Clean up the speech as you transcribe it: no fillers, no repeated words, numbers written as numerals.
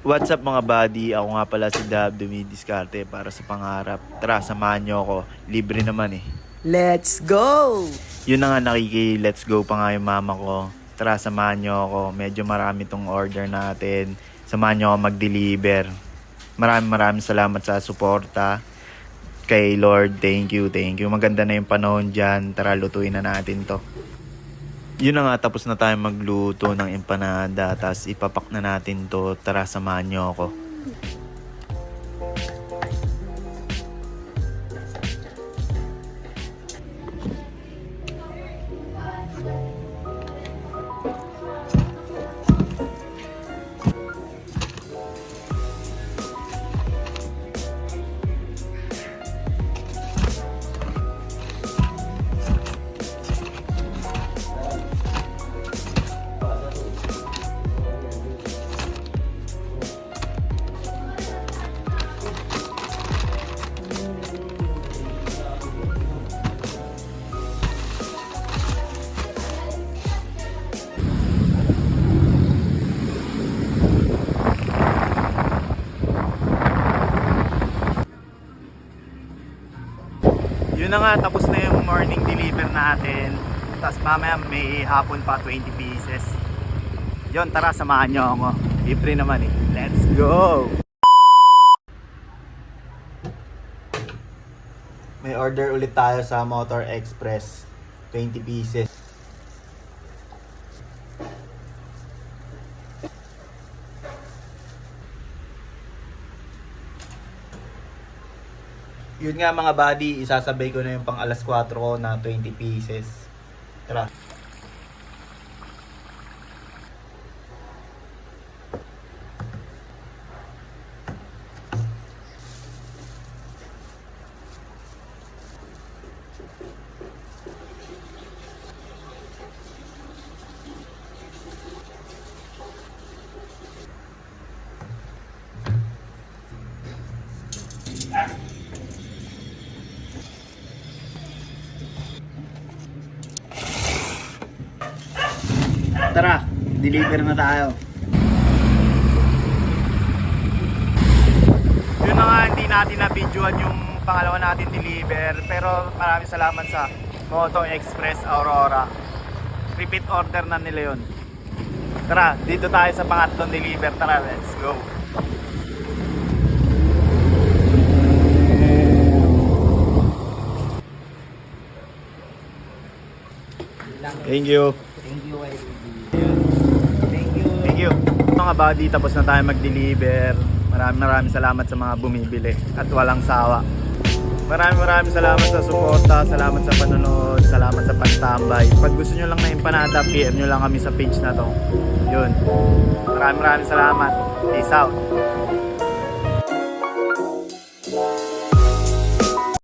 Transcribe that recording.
What's up mga buddy? Ako nga pala si Dab dumidiskarte para sa pangarap. Tara, samahan nyo ako. Libre naman eh. Let's go! Yun na nga let's go pa nga yung mama ko. Tara, samahan nyo ako. Medyo marami tong order natin. Samahan nyo ako mag-deliver. Maraming salamat sa suporta. Kay Lord, thank you. Maganda na yung panahon dyan. Tara, lutuin na natin to. Yun na nga, tapos na tayo magluto ng empanada. Tapos ipapak na natin to. Tara, samahan nyo ako. Yun na nga, tapos na yung morning deliver natin. Tapos mamaya may hapon pa 20 pieces. Yun, tara, samahan nyo ako. Libre naman eh. Let's go! May order ulit tayo sa Motor Express. 20 pieces. Yun nga mga buddy, isasabay ko na yung pang alas 4 ko na 20 pieces. Tara. Tara, deliver na tayo. Yun na nga, hindi natin na-videoan yung pangalawa natin deliver. Pero maraming salamat sa Moto Express Aurora. Repeat order na nila yun. Tara, dito tayo sa pangatlong deliver. Tara, let's go. Thank you. Thank you. Mga buddy, tapos na tayo mag-deliver. Maraming salamat sa mga bumibili at walang sawa. Maraming salamat sa suporta, salamat sa panonood, salamat sa pagtambay. Pag gusto nyo lang na empanada, PM nyo lang kami sa page na to. Yun. Maraming salamat. Peace out.